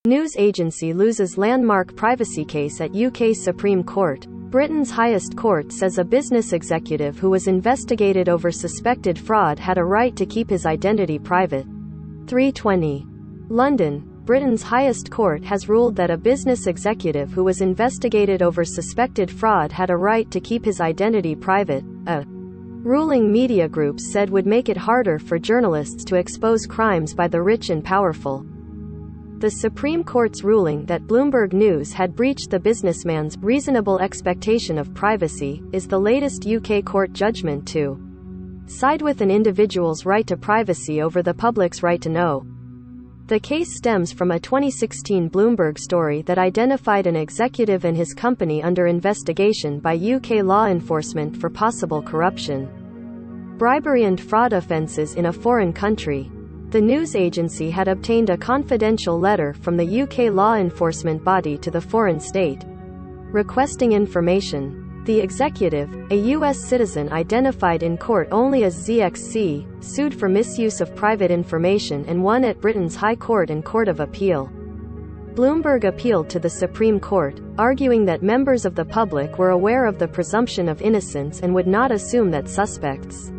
News agency loses landmark privacy case at UK Supreme Court. Britain's highest court says a business executive who was investigated over suspected fraud had a right to keep his identity private. 3:20. London. Britain's highest court has ruled that a business executive who was investigated over suspected fraud had a right to keep his identity private, a ruling media groups said would make it harder for journalists to expose crimes by the rich and powerful. The Supreme Court's ruling that Bloomberg News had breached the businessman's reasonable expectation of privacy is the latest UK court judgment to side with an individual's right to privacy over the public's right to know. The case stems from a 2016 Bloomberg story that identified an executive and his company under investigation by UK law enforcement for possible corruption, bribery and fraud offences in a foreign country. The news agency had obtained a confidential letter from the UK law enforcement body to the foreign state, requesting information. The executive, a US citizen identified in court only as ZXC, sued for misuse of private information and won at Britain's High Court and Court of Appeal. Bloomberg appealed to the Supreme Court, arguing that members of the public were aware of the presumption of innocence and would not assume that suspects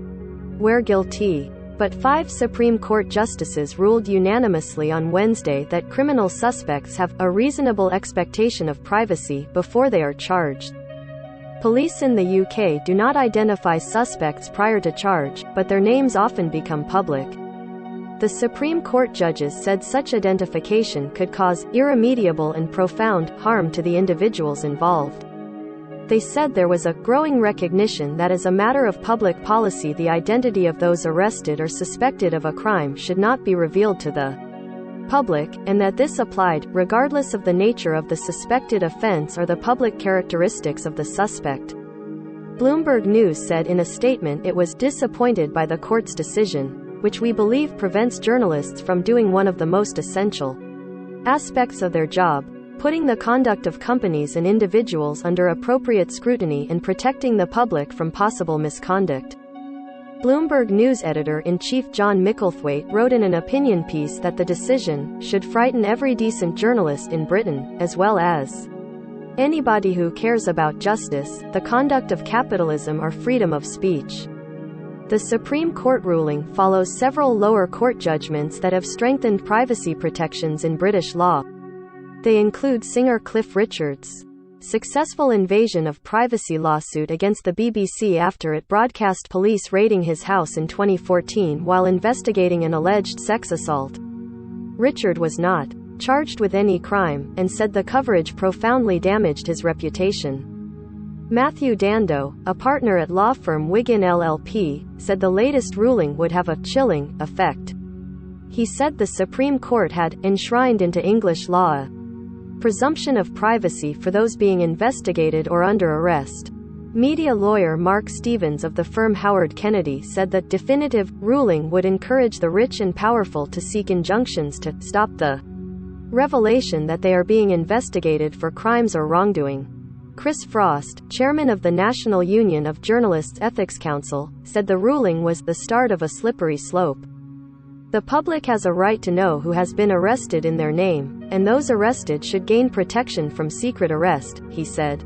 were guilty. But 5 Supreme Court justices ruled unanimously on Wednesday that criminal suspects have a reasonable expectation of privacy before they are charged. Police in the UK do not identify suspects prior to charge, but their names often become public. The Supreme Court judges said such identification could cause irremediable and profound harm to the individuals involved. They said there was a growing recognition that as a matter of public policy the identity of those arrested or suspected of a crime should not be revealed to the public, and that this applied, regardless of the nature of the suspected offense or the public characteristics of the suspect. Bloomberg News said in a statement it was disappointed by the court's decision, which we believe prevents journalists from doing one of the most essential aspects of their job, putting the conduct of companies and individuals under appropriate scrutiny and protecting the public from possible misconduct. Bloomberg News editor-in-chief John Micklethwaite wrote in an opinion piece that the decision should frighten every decent journalist in Britain, as well as anybody who cares about justice, the conduct of capitalism or freedom of speech. The Supreme Court ruling follows several lower court judgments that have strengthened privacy protections in British law. They include singer Cliff Richard's successful invasion of privacy lawsuit against the BBC after it broadcast police raiding his house in 2014 while investigating an alleged sex assault. Richard was not charged with any crime, and said the coverage profoundly damaged his reputation. Matthew Dando, a partner at law firm Wigan LLP, said the latest ruling would have a chilling effect. He said the Supreme Court had enshrined into English law a presumption of privacy for those being investigated or under arrest. Media lawyer Mark Stevens of the firm Howard Kennedy said the definitive ruling would encourage the rich and powerful to seek injunctions to stop the revelation that they are being investigated for crimes or wrongdoing. Chris Frost, chairman of the National Union of Journalists Ethics Council, said the ruling was the start of a slippery slope. The public has a right to know who has been arrested in their name, and those arrested should gain protection from secret arrest, he said.